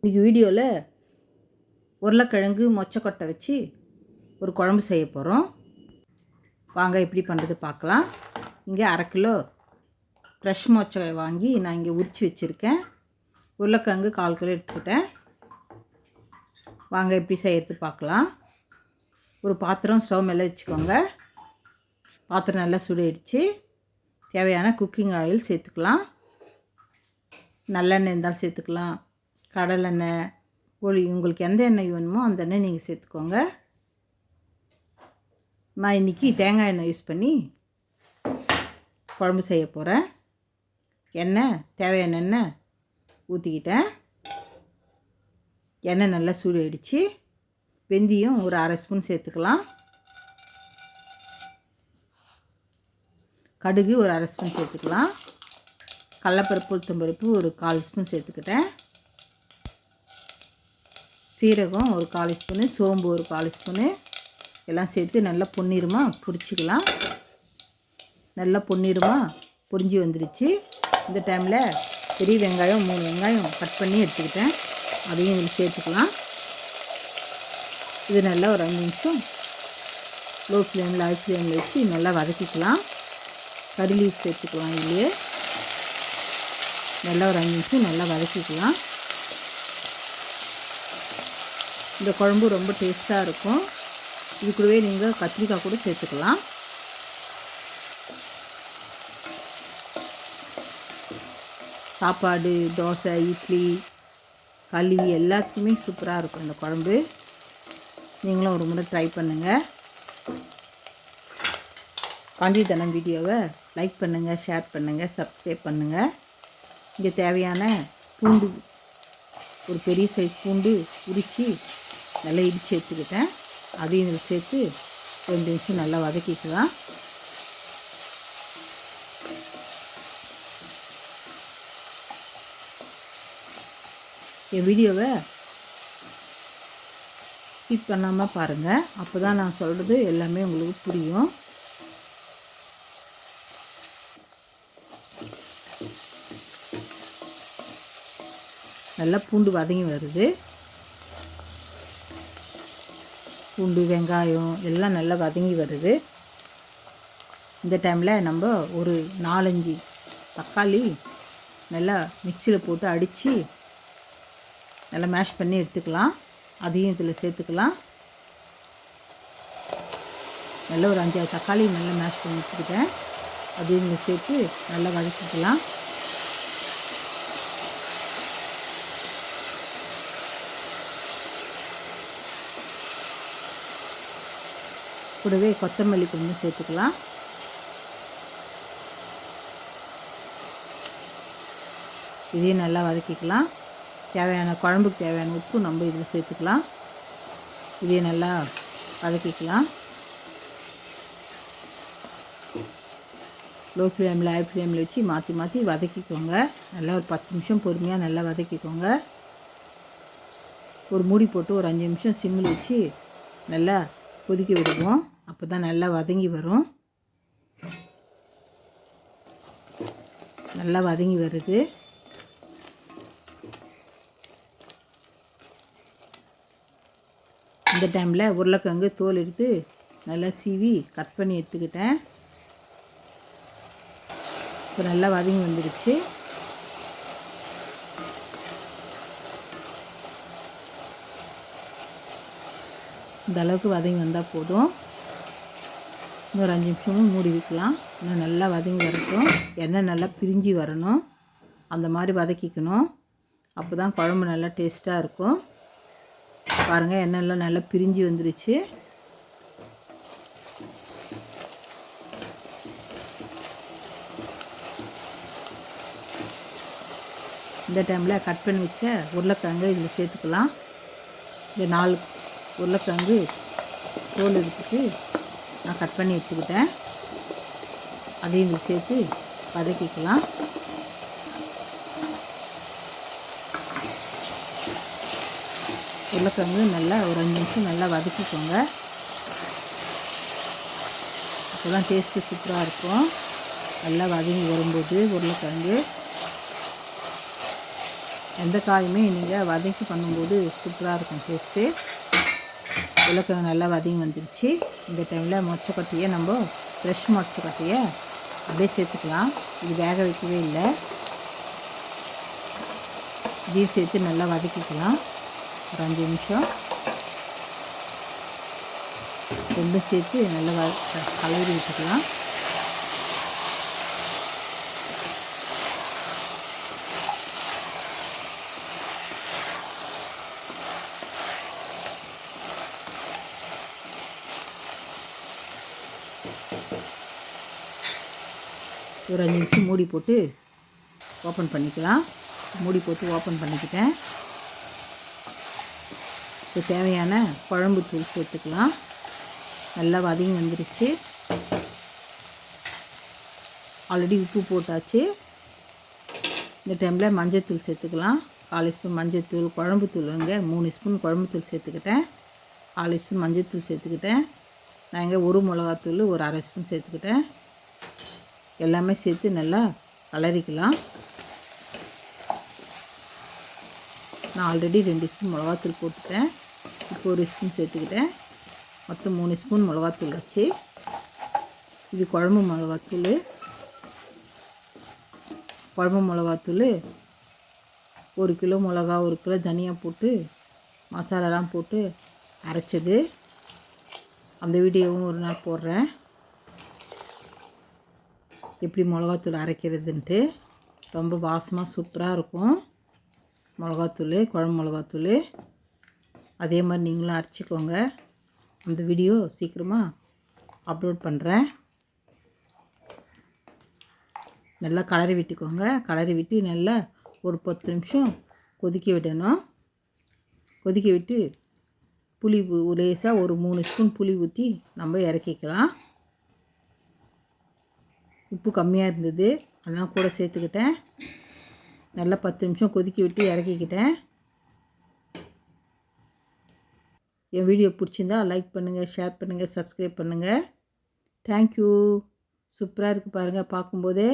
இன்றைக்கி வீடியோவில் உருளைக்கிழங்கு மொச்சக்கொட்டை வச்சு ஒரு குழம்பு செய்ய போகிறோம். வாங்க எப்படி பண்ணுறது பார்க்கலாம். இங்கே 1/2 கிலோ ஃப்ரெஷ் மொச்சை வாங்கி நான் இங்கே உரித்து வச்சுருக்கேன். உருளைக்கிழங்கு 1/4 கிலோ எடுத்துக்கிட்டேன். வாங்க எப்படி செய்கிறது பார்க்கலாம். ஒரு பாத்திரம் ஸ்டவ் மேலே வச்சுக்கோங்க. பாத்திரம் நல்லா சுடிடுச்சு. தேவையான குக்கிங் ஆயில் சேர்த்துக்கலாம். நல்லெண்ணெய் இருந்தாலும் சேர்த்துக்கலாம், கடலெண்ணெய், உங்களுக்கு எந்த எண்ணெய் வேணுமோ அந்த எண்ணெய் நீங்கள் சேர்த்துக்கோங்க. நான் இன்றைக்கி தேங்காய் எண்ணெய் யூஸ் பண்ணி குழம்பு செய்ய போகிறேன். எண்ணெய் தேவையான எண்ணெய் ஊற்றிக்கிட்டேன். எண்ணெய் நல்லா சூடாயிடுச்சு. வெந்தயம் ஒரு 1/2 ஸ்பூன் சேர்த்துக்கலாம். கடுகு ஒரு 1/2 ஸ்பூன் சேர்த்துக்கலாம். கடலைப்பருப்பு உளுத்தம்பருப்பு ஒரு 1/4 ஸ்பூன் சேர்த்துக்கிட்டேன். சீரகம் ஒரு 1/4 ஸ்பூனு, சோம்பு ஒரு 1/4 ஸ்பூனு எல்லாம் சேர்த்து நல்லா பொன்னிறமாக பொரிச்சிக்கலாம். நல்லா பொன்னிறமாக பொரிஞ்சு வந்துடுச்சு. இந்த டைமில் பெரிய வெங்காயம் 3 வெங்காயம் கட் பண்ணி எடுத்துக்கிட்டேன். அதையும் இதில் சேர்த்துக்கலாம். இது நல்லா ஒரு 5 நிமிஷம் லோ ஃப்ளேமில் ஹை ஃப்ளேமில் வச்சு நல்லா வதக்கிக்கலாம். கறி லீஃப் சேர்த்துக்கலாம். இதுலேயே நல்லா ஒரு 5 நிமிஷம் நல்லா வதக்கிக்கலாம். இந்த குழம்பு ரொம்ப டேஸ்ட்டாக இருக்கும். இது கூடவே நீங்கள் கத்திரிக்காய் கூட சேர்த்துக்கலாம். சாப்பாடு, தோசை, இட்லி, களி எல்லாத்துக்குமே சூப்பராக இருக்கும் இந்த குழம்பு. நீங்களும் ஒரு முறை ட்ரை பண்ணுங்கள். காஞ்சிதனம் வீடியோவை லைக் பண்ணுங்கள், ஷேர் பண்ணுங்கள், சப்ஸ்கிரைப் பண்ணுங்கள். இங்கே தேவையான பூண்டு ஒரு பெரிய சைஸ் பூண்டு உரித்து நல்லா இடித்து எடுத்துக்கிட்டேன். அதையும் இதில் சேர்த்து 2 நிமிஷம் நல்லா வதக்கிக்கலாம். என் வீடியோவை ஸ்கிப் பண்ணாமல் பாருங்கள். அப்போ தான் நான் சொல்கிறது எல்லாமே உங்களுக்கு புரியும். நல்லா பூண்டு வதங்கி வருது. பூண்டு, வெங்காயம் எல்லாம் நல்லா வதங்கி வருது. இந்த டைமில் நம்ம ஒரு 4-5 தக்காளி நல்லா மிக்சியில் போட்டு அடித்து நல்லா மேஷ் பண்ணி எடுத்துக்கலாம். அதையும் இதில் சேர்த்துக்கலாம். நல்லா ஒரு 5-6 தக்காளி நல்லா மேஷ் பண்ணி வச்சுக்கிட்டேன். அதையும் இதில் சேர்த்து நல்லா வதக்கிக்கலாம். கூடவே கொத்தமல்லி கொஞ்சம் சேர்த்துக்கலாம். இதையும் நல்லா வதக்கிக்கலாம். தேவையான குழம்புக்கு தேவையான உப்பு நம்ம இதில் சேர்த்துக்கலாம். இதையும் நல்லா வதக்கிக்கலாம். லோ ஃப்ளேமில் ஹை ஃப்ளேமில் வச்சு மாற்றி மாற்றி வதக்கிக்கோங்க. நல்லா ஒரு 10 நிமிஷம் பொறுமையாக நல்லா வதக்கிக்கோங்க. ஒரு மூடி போட்டு ஒரு 5 நிமிஷம் சிம்மில் வச்சு நல்லா கொதிக்க விடுவோம். அப்போ தான் நல்லா வதங்கி வரும். நல்லா வதங்கி வருது. இந்த டைமில் உருளைக்கிழங்கு தோல் எடுத்து நல்லா சீவி கட் பண்ணி எடுத்துக்கிட்டேன். இப்போ நல்லா வதங்கி வந்துடுச்சு. இந்த அளவுக்கு வதங்கி வந்தால் போதும். இன்னொரு 5 நிமிஷமும் மூடி வைக்கலாம். இன்னும் நல்லா வதங்கி வரட்டும். எண்ணெய் நல்லா பிரிஞ்சு வரணும். அந்த மாதிரி வதக்கிக்கணும். அப்போ தான் குழம்பு நல்லா டேஸ்ட்டாக இருக்கும். பாருங்கள், எண்ணெய்லாம் நல்லா பிரிஞ்சு வந்துடுச்சு. இந்த டைமில் கட் பண்ணி வச்ச உருளைக்கிழங்கு இதில் சேர்த்துக்கலாம். இந்த 4 உருளைக்கிழங்கு தோல் எடுத்துட்டு நான் கட் பண்ணி வச்சுக்கிட்டேன். அதையும் இதில் சேர்த்து வதக்கிக்கலாம். உருளைக்கிழங்கு நல்லா ஒரு 5 நிமிஷம் நல்லா வதக்கிக்கோங்க. அப்போ தான் டேஸ்ட்டு சூப்பராக இருக்கும். நல்லா வதங்கி வரும்போது உருளைக்கிழங்கு எந்த காயுமே நீங்கள் வதக்கி பண்ணும்போது சூப்பராக இருக்கும் டேஸ்ட்டு. உருளைக்கிழங்கு நல்லா வதங்கி வந்துடுச்சு. இந்த டைமில் மொச்சக்கொட்டையை நம்ம ஃப்ரெஷ் மொச்சக்கொட்டையை அப்படியே சேர்த்துக்கலாம். இது வேக வைக்கவே இல்லை. இதையும் சேர்த்து நல்லா வதக்கிக்கலாம். ஒரு 5 நிமிஷம் ரெண்டும் சேர்த்து நல்லா கலரி விட்டுக்கலாம். ஒரு 5 நிமிஷம் மூடி போட்டு ஓப்பன் பண்ணிக்கலாம். மூடி போட்டு ஓப்பன் பண்ணிக்கிட்டேன். இப்போ தேவையான குழம்பு தூள் சேர்த்துக்கலாம். நல்லா வதங்கி வந்துடுச்சு. ஆல்ரெடி உப்பு போட்டாச்சு. இந்த டைமில் மஞ்சள்தூள் சேர்த்துக்கலாம். 4 ஸ்பூன் மஞ்சள்தூள். குழம்பு தூளுங்க 3 ஸ்பூன் குழம்பு தூள் சேர்த்துக்கிட்டேன். 4 ஸ்பூன் மஞ்சள்தூள் சேர்த்துக்கிட்டேன். நான் இங்கே 1 மிளகாத்தூள் ஒரு அரை ஸ்பூன் சேர்த்துக்கிட்டேன். எல்லாமே சேர்த்து நல்லா கலரிக்கலாம். நான் ஆல்ரெடி 2 ஸ்பூன் மிளகாத்தூள் போட்டுட்டேன். இப்போ 1 ஸ்பூன் சேர்த்துக்கிட்டேன். மொத்தம் 3 ஸ்பூன் மிளகாத்தூள் வச்சு. இது குழம்பு மிளகாத்தூள். குழம்பு மிளகாத்தூள் 1 கிலோ மிளகா 1 கிலோ தனியா போட்டு மசாலாலாம் போட்டு அரைச்சது. அந்த வீடியோவும் ஒரு நாள் போடுறேன், எப்படி மிளகாத்தூள் அரைக்கிறதுன்ட்டு. ரொம்ப வாசமாக சூப்பராக இருக்கும் மிளகாத்தூள், குழம்பு மிளகாத்தூள். அதே மாதிரி நீங்களும் அரைச்சிக்கோங்க. அந்த வீடியோ சீக்கிரமாக அப்லோட் பண்ணுறேன். நல்லா கலரி விட்டுக்கோங்க. கலரி விட்டு நல்லா ஒரு 10 நிமிஷம் கொதிக்க விடணும். கொதிக்க விட்டு புளி லேசாக ஒரு 3 ஸ்பூன் புளி ஊற்றி நம்ம இறக்கிக்கலாம். உப்பு கம்மியாக இருந்தது, அதெல்லாம் கூட சேர்த்துக்கிட்டேன். நல்லா 10 நிமிஷம் கொதிக்க விட்டு இறக்கிக்கிட்டேன். என் வீடியோ பிடிச்சிருந்தா லைக் பண்ணுங்கள், ஷேர் பண்ணுங்கள், சப்ஸ்கிரைப் பண்ணுங்கள். தேங்க்யூ. சூப்பராக இருக்குது பாருங்கள் பார்க்கும்போதே.